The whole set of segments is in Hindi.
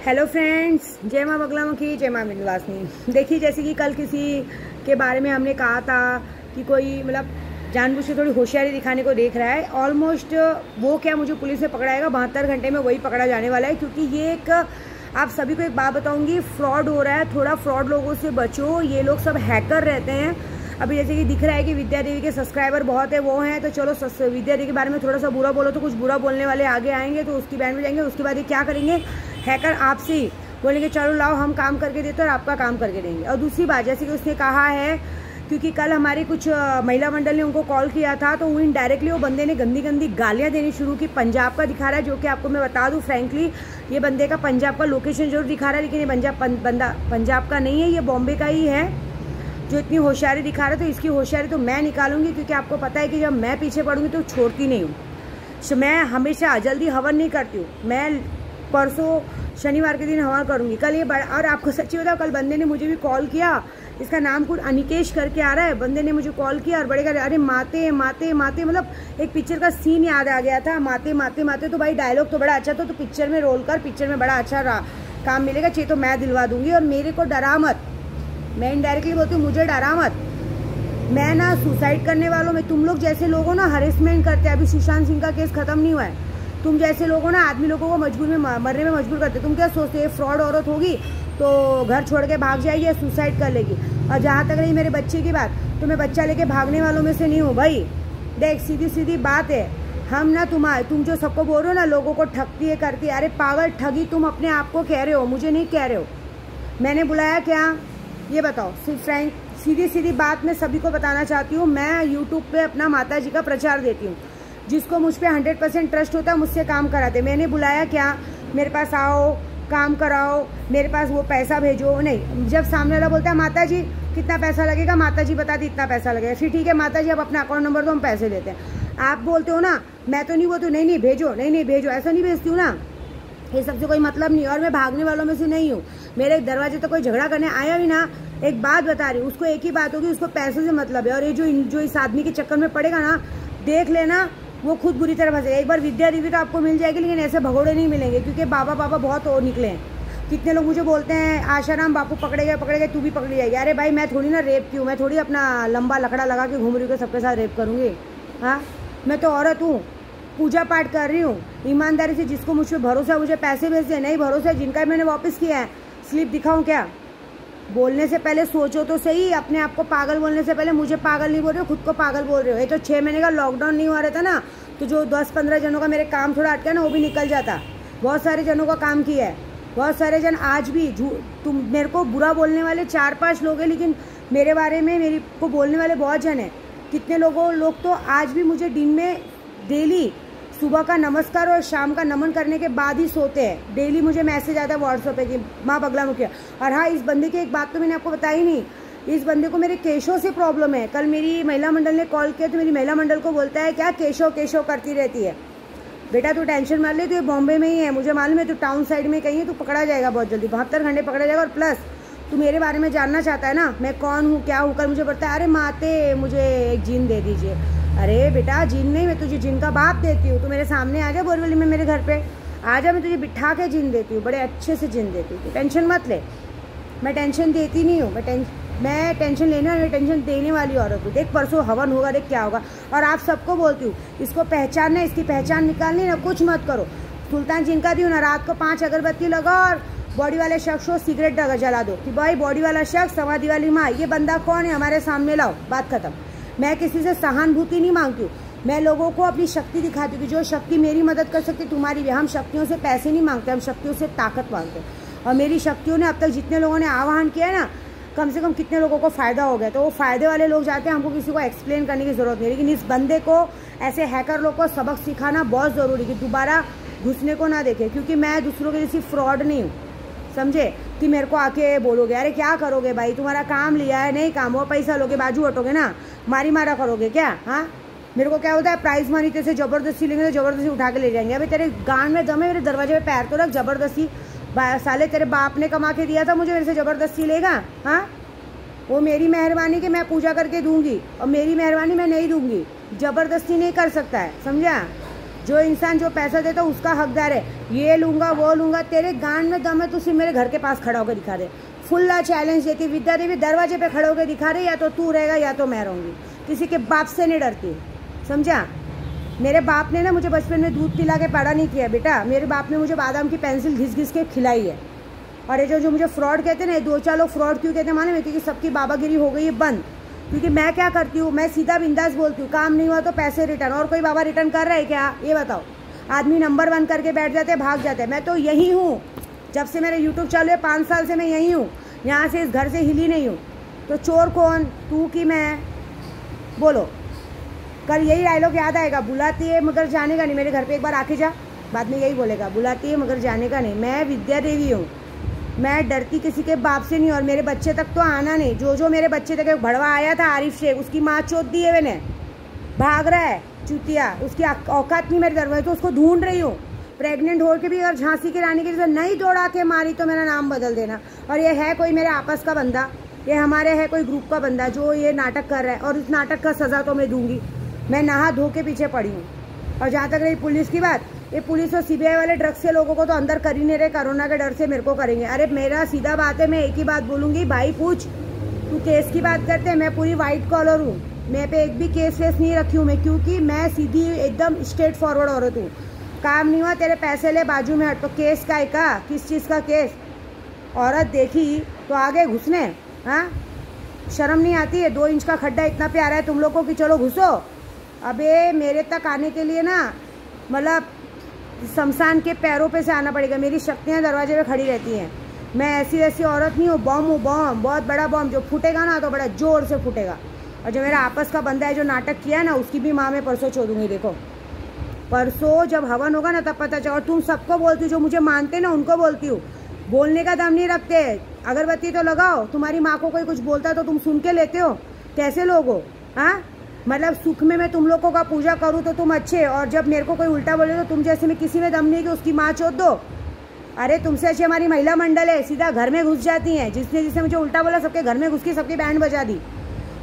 हेलो फ्रेंड्स, जय माँ बगला मुखी, जय माँ विंध्यवासिनी। देखिए, जैसे कि कल किसी के बारे में हमने कहा था कि कोई मतलब जानबूझ के थोड़ी होशियारी दिखाने को देख रहा है। ऑलमोस्ट वो क्या मुझे पुलिस ने पकड़ाएगा, 72 घंटे में वही पकड़ा जाने वाला है। क्योंकि ये एक आप सभी को एक बात बताऊंगी, फ्रॉड हो रहा है। थोड़ा फ्रॉड लोगों से बचो, ये लोग सब हैकर रहते हैं। अभी जैसे कि दिख रहा है कि विद्या देवी के सब्सक्राइबर बहुत है, वो हैं, तो चलो विद्या देवी के बारे में थोड़ा सा बुरा बोलो तो कुछ बुरा बोलने वाले आगे आएंगे, तो उसकी बैंड में जाएंगे। उसके बाद ये क्या करेंगे, हैकर आपसे ही बोलेंगे चलो लाओ हम काम करके देते हैं और आपका काम करके देंगे। और दूसरी बात, जैसे कि उसने कहा है, क्योंकि कल हमारी कुछ महिला मंडल ने उनको कॉल किया था, तो वो इनडायरेक्टली वो बंदे ने गंदी गंदी गालियां देनी शुरू की। पंजाब का दिखा रहा है, जो कि आपको मैं बता दूं फ्रैंकली, ये बंदे का पंजाब का लोकेशन जरूर दिखा रहा है, लेकिन ये बंदा पंजाब का नहीं है, ये बॉम्बे का ही है जो इतनी होशियारी दिखा रहा है। तो इसकी होशियारी तो मैं निकालूंगी, क्योंकि आपको पता है कि जब मैं पीछे पड़ूंगी तो छोड़ती नहीं हूँ। मैं हमेशा जल्दी हवन नहीं करती हूँ। मैं परसों शनिवार के दिन हवन करूंगी। कल ये बड़ा, और आपको सच्ची बताओ, कल बंदे ने मुझे भी कॉल किया, इसका नाम कुछ अनिकेश करके आ रहा है। बंदे ने मुझे कॉल किया और बड़े कर, अरे माते माते माते, मतलब एक पिक्चर का सीन याद आ गया था, माते माते माते। तो भाई डायलॉग तो बड़ा अच्छा था, तो पिक्चर में रोल कर, पिक्चर में बड़ा अच्छा काम मिलेगा, चाहिए तो मैं दिलवा दूंगी। और मेरे को डरा मत, मैं इनडायरेक्टली बोलती हूँ, मुझे डरा मत। मैं ना सुसाइड करने वालों में, तुम लोग जैसे लोगों ना हरेसमेंट करते हैं। अभी सुशांत सिंह का केस खत्म नहीं हुआ है। तुम जैसे लोगों ना आदमी लोगों को मजबूर में मरने में मजबूर करते। तुम क्या सोचते हो, फ्रॉड औरत होगी तो घर छोड़ के भाग जाएगी या सुसाइड कर लेगी। और जहाँ तक रही मेरे बच्चे की बात, तो मैं बच्चा लेके भागने वालों में से नहीं हूँ भाई। देख, सीधी सीधी बात है, हम ना तुम जो सबको बोल रहे हो ना, लोगों को ठगती है करती है, अरे पागल, ठगी तुम अपने आप को कह रहे हो, मुझे नहीं कह रहे हो। मैंने बुलाया क्या, ये बताओ। फ्रैंक सीधी सीधी बात मैं सभी को बताना चाहती हूँ। मैं यूट्यूब पे अपना माता जी का प्रचार देती हूँ। जिसको मुझ पे 100% ट्रस्ट होता है, मुझसे काम कराते। मैंने बुलाया क्या, मेरे पास आओ, काम कराओ, मेरे पास वो पैसा भेजो, नहीं। जब सामने वाला बोलता है माता जी कितना पैसा लगेगा, माता जी बता दी इतना पैसा लगेगा, फिर ठीक है माता जी आप अपना अकाउंट नंबर दो, हम पैसे देते हैं। आप बोलते हो ना, मैं तो नहीं बोलती हूँ, नहीं भेजो, नहीं भेजो, ऐसा नहीं भेजती हूँ ना। ये सबसे कोई मतलब नहीं। और मैं भागने वालों में से नहीं हूँ। मेरे दरवाजे तो कोई झगड़ा करने आया भी ना, एक बात बता रही हूँ, उसको एक ही बात होगी, उसको पैसे से मतलब है। और ये जो इस आदमी के चक्कर में पड़ेगा ना, देख लेना, वो खुद बुरी तरह फंसेगा। एक बार विद्या देवी तो आपको मिल जाएगी, लेकिन ऐसे भगोड़े नहीं मिलेंगे, क्योंकि बाबा बहुत और निकले हैं। कितने लोग मुझे बोलते हैं आशाराम बापू पकड़े गए, तू भी पकड़ी जाएगी। अरे भाई, मैं थोड़ी ना रेप की हूँ, मैं थोड़ी अपना लंबा लकड़ा लगा के घूम रही हूँ, सबके साथ रेप करूँगी। हाँ, मैं तो औरत हूँ, पूजा पाठ कर रही हूँ ईमानदारी से। जिसको मुझ पर भरोसा, मुझे पैसे भेजते हैं, नहीं भरोसा जिनका मैंने वापस किया है, स्लिप दिखाऊं क्या। बोलने से पहले सोचो तो सही। अपने आप को पागल बोलने से पहले मुझे पागल नहीं बोल रहे हो, खुद को पागल बोल रहे हो। ये तो 6 महीने का लॉकडाउन नहीं हुआ रहता ना, तो जो 10-15 जनों का मेरे काम थोड़ा अटका ना, वो भी निकल जाता। बहुत सारे जनों का काम किया है, बहुत सारे जन आज भी तुम मेरे को बुरा बोलने वाले 4-5 लोग हैं, लेकिन मेरे बारे में मेरे को बोलने वाले बहुत जन हैं। कितने लोग तो आज भी मुझे दिन में डेली सुबह का नमस्कार और शाम का नमन करने के बाद ही सोते हैं। डेली मुझे मैसेज आता है व्हाट्सएप पे कि माँ बगला मुखिया। और हाँ, इस बंदे की एक बात तो मैंने आपको बताई नहीं, इस बंदे को मेरे केशों से प्रॉब्लम है। कल मेरी महिला मंडल ने कॉल किया, तो मेरी महिला मंडल को बोलता है क्या केशो केशो करती रहती है। बेटा तू टेंशन मत ले, तो ये बॉम्बे में ही है, मुझे मालूम है, तू टाउन साइड में कहीं है, तू पकड़ा जाएगा बहुत जल्दी, 72 घंटे पकड़ा जाएगा। और प्लस तू मेरे बारे में जानना चाहता है ना, मैं कौन हूँ क्या हूँ। कल मुझे पड़ता है, अरे माते मुझे एक जीन दे दीजिए। अरे बेटा, जीन नहीं, मैं तुझे जीन का बाप देती हूँ। तू मेरे सामने आ जा बोरीवली में, मेरे घर पे आ जा, मैं तुझे बिठा के जीन देती हूँ, बड़े अच्छे से जीन देती हूँ। टेंशन मत ले, मैं टेंशन देती नहीं हूँ। मैं टेंशन लेने और टेंशन देने वाली औरत हूँ। देख परसों हवन होगा, देख क्या होगा। और आप सबको बोलती हूँ, इसको पहचानना, इसकी पहचान निकालनी ना, कुछ मत करो। सुल्तान जिनका दी हूँ ना, रात को 5 अगरबत्ती लगाओ और बॉडी वाले शख्स को सिगरेट जला दो कि भाई बॉडी वाला शख्स, समाधि वाली माँ, ये बंदा कौन है, हमारे सामने लाओ, बात खत्म। मैं किसी से सहानुभूति नहीं मांगती हूँ, मैं लोगों को अपनी शक्ति दिखाती हूँ कि जो शक्ति मेरी मदद कर सकती तुम्हारी भी। हम शक्तियों से पैसे नहीं मांगते, हम शक्तियों से ताकत मांगते हैं। और मेरी शक्तियों ने अब तक जितने लोगों ने आह्वान किया है ना, कम से कम कितने लोगों को फ़ायदा हो गया। तो वो फ़ायदे वाले लोग जाते हैं, हमको किसी को एक्सप्लेन करने की ज़रूरत नहीं। लेकिन इस बंदे को, ऐसे हैकर लोग को सबक सिखाना बहुत ज़रूरी कि दोबारा घुसने को ना देखे। क्योंकि मैं दूसरों के जैसी फ्रॉड नहीं हूँ, समझे, कि मेरे को आके बोलोगे अरे क्या करोगे भाई, तुम्हारा काम लिया है, नहीं काम हुआ, पैसा लोगे, बाजू हटोगे ना, मारी मारा करोगे क्या। हाँ, मेरे को क्या होता है, प्राइज मनी तेरे से ज़बरदस्ती लेंगे तो ज़बरदस्ती उठा के ले जाएंगे। अभी तेरे गांड में दम है, मेरे दरवाजे पे पैर तो रख, ज़बरदस्ती साले तेरे बाप ने कमा के दिया था मुझे, मेरे से ज़बरदस्ती लेगा। हाँ, वो मेरी मेहरबानी कि मैं पूजा करके दूंगी, और मेरी मेहरबानी मैं नहीं दूंगी, ज़बरदस्ती नहीं कर सकता है, समझा। जो इंसान जो पैसा देता है उसका हकदार है। ये लूंगा वो लूंगा, तेरे गांड में दम है तो सिर्फ मेरे घर के पास खड़ा होकर दिखा दे। फुल्ला चैलेंज देती विद्या देवी दरवाजे पे खड़े होकर दिखा रही, या तो तू रहेगा या तो मैं रहूंगी। किसी के बाप से नहीं डरती, समझा। मेरे बाप ने ना मुझे बचपन में दूध पिला के बड़ा नहीं किया बेटा। मेरे बाप ने मुझे बादाम की पेंसिल घिस घिस के खिलाई है। और ये जो मुझे फ्रॉड कहते हैं ना, 2-4 लोग फ्रॉड क्यों कहते हैं माने में, क्योंकि सबकी बाबागिरी हो गई है बंद। क्योंकि मैं क्या करती हूँ, मैं सीधा बिंदास बोलती हूँ, काम नहीं हुआ तो पैसे रिटर्न। और कोई बाबा रिटर्न कर रहा है क्या, ये बताओ। आदमी नंबर 1 करके बैठ जाते हैं, भाग जाते हैं। मैं तो यही हूँ, जब से मेरा यूट्यूब चालू है 5 साल से मैं यही हूँ, यहाँ से इस घर से हिली नहीं हूँ। तो चोर कौन, तू कि मैं, बोलो। कल यही डायलॉग याद आएगा, बुलाती है मगर जाने का नहीं। मेरे घर पे एक बार आके जा, बाद में यही बोलेगा, बुलाती है मगर जाने का नहीं। मैं विद्या देवी हूँ, मैं डरती किसी के बाप से नहीं। और मेरे बच्चे तक तो आना नहीं। जो मेरे बच्चे तक एक भड़वा आया था आरिफ शेख, उसकी माँ चोट दी है मैंने, भाग रहा है चुतिया, उसकी औकात नहीं मेरे दरवाजे, तो उसको ढूंढ रही हूँ। प्रेग्नेंट होकर भी अगर झांसी की रानी की जैसे नहीं दौड़ा के मारी तो मेरा नाम बदल देना। और ये है कोई मेरे आपस का बंदा, ये हमारे है कोई ग्रुप का बंदा जो ये नाटक कर रहा है, और इस नाटक का सजा तो मैं दूंगी। मैं नहा धो के पीछे पड़ी हूँ। और जहाँ तक रही पुलिस की बात, ये पुलिस और सीबीआई वाले ड्रग्स के लोगों को तो अंदर कर ही नहीं रहे, कोरोना के डर से मेरे को करेंगे। अरे मेरा सीधा बात है, मैं एक ही बात बोलूंगी, भाई पूछ, तू केस की बात करते हैं, मैं पूरी वाइट कॉलर हूँ, मैं पे एक भी केस वेस नहीं रखी हूँ मैं, क्योंकि मैं सीधी एकदम स्ट्रेट फॉरवर्ड औरत हूँ। काम नहीं हुआ, तेरे पैसे ले, बाजू में हट। तो केस का है का, किस चीज़ का केस। औरत देखी तो आगे घुसने, हाँ शर्म नहीं आती है। 2 इंच का खड्डा इतना प्यारा है तुम लोग को कि चलो घुसो। अबे मेरे तक आने के लिए ना, मतलब शमशान के पैरों पे से आना पड़ेगा। मेरी शक्तियाँ दरवाजे पे खड़ी रहती हैं। मैं ऐसी वैसी औरत नहीं हूँ, बॉम्ब हूँ, बॉम्ब, बहुत बड़ा बॉम्ब। जो फूटेगा ना तो बड़ा जोर से फूटेगा। और जो मेरा आपस का बंदा है जो नाटक किया ना, उसकी भी माँ मैं परसों छोड़ूंगी। देखो परसों जब हवन होगा ना तब पता चला। और तुम सबको बोलती हूँ, जो मुझे मानते ना उनको बोलती हूँ, बोलने का दम नहीं रखते। अगरबत्ती तो लगाओ, तुम्हारी माँ को कोई कुछ बोलता तो तुम सुन के लेते हो, कैसे लोग हो, हाँ। मतलब सुख में मैं तुम लोगों का पूजा करूँ तो तुम अच्छे, और जब मेरे को कोई उल्टा बोले तो तुम जैसे में किसी में दम नहीं कि उसकी माँ चोद दो। अरे तुमसे अच्छी हमारी महिला मंडल है, सीधा घर में घुस जाती हैं। जिसने मुझे उल्टा बोला सबके घर में घुस के सबकी बैंड बजा दी।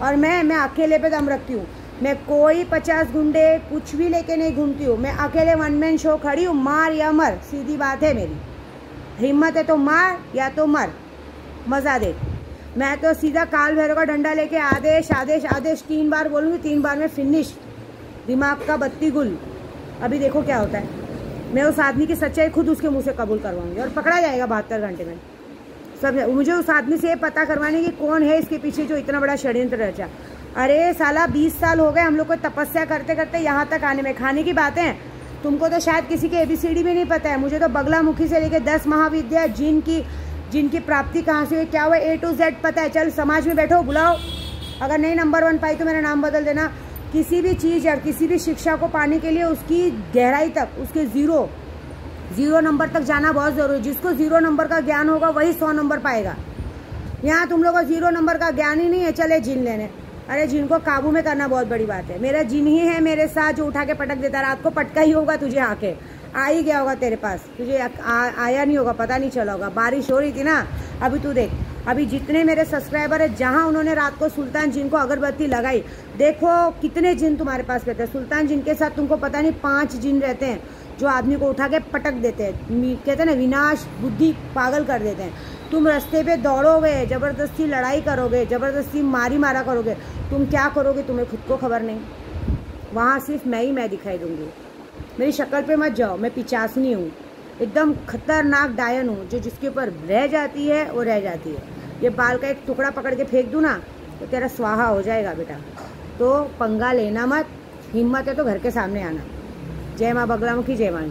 और मैं अकेले पे दम रखती हूँ। मैं कोई 50 गुंडे कुछ भी लेके नहीं घूमती हूँ। मैं अकेले 1 मैन शो खड़ी हूँ, मार या मर, सीधी बात है मेरी। हिम्मत है तो मार या तो मर, मजा दे। मैं तो सीधा काल भैरव का डंडा लेके आदेश आदेश आदेश 3 बार बोलूँगी, 3 बार में फिनिश, दिमाग का बत्ती गुल। अभी देखो क्या होता है। मैं उस आदमी की सच्चाई खुद उसके मुंह से कबूल करवाऊंगी और पकड़ा जाएगा 72 घंटे में। सब मुझे उस आदमी से ये पता करवाने की कौन है इसके पीछे जो इतना बड़ा षड्यंत्र रचा। अरे साला 20 साल हो गए हम लोग को तपस्या करते करते यहाँ तक आने में। खाने की बातें तुमको तो शायद किसी के ABCD भी नहीं पता है। मुझे तो बगलामुखी से लेकर 10 महाविद्या जिनकी प्राप्ति कहाँ से हुई, क्या हुआ, A to Z पता है। चल समाज में बैठो, बुलाओ। अगर नहीं नंबर 1 पाई तो मेरा नाम बदल देना। किसी भी चीज़ या किसी भी शिक्षा को पाने के लिए उसकी गहराई तक, उसके जीरो नंबर तक जाना बहुत जरूरी। जिसको 0 नंबर का ज्ञान होगा वही 100 नंबर पाएगा। यहाँ तुम लोग को 0 नंबर का ज्ञान ही नहीं है, चले जिन लेने। अरे जिनको काबू में करना बहुत बड़ी बात है। मेरा जिन ही है मेरे साथ जो उठा के पटक देता। रात को पटका ही होगा तुझे, आके आ ही गया होगा तेरे पास, तुझे आया नहीं होगा, पता नहीं चला होगा। बारिश हो रही थी ना। अभी तू देख, अभी जितने मेरे सब्सक्राइबर है, जहाँ उन्होंने रात को सुल्तान जिन को अगरबत्ती लगाई, देखो कितने जिन तुम्हारे पास रहते हैं। सुल्तान जिन के साथ तुमको पता नहीं 5 जिन रहते हैं जो आदमी को उठा के पटक देते हैं। कहते हैं ना, विनाश बुद्धि पागल कर देते हैं। तुम रास्ते पे दौड़ोगे, ज़बरदस्ती लड़ाई करोगे, ज़बरदस्ती मारा करोगे, तुम क्या करोगे तुम्हें खुद को खबर नहीं। वहाँ सिर्फ मैं दिखाई दूंगी। मेरी शक्ल पे मत जाओ, मैं पिचासनी हूँ, एकदम खतरनाक डायन हूँ, जो जिसके ऊपर रह जाती है वो रह जाती है। ये बाल का एक टुकड़ा पकड़ के फेंक दूँ ना तो तेरा स्वाहा हो जाएगा बेटा। तो पंगा लेना मत, हिम्मत है तो घर के सामने आना। जय माँ बगलामुखी, जय माँ।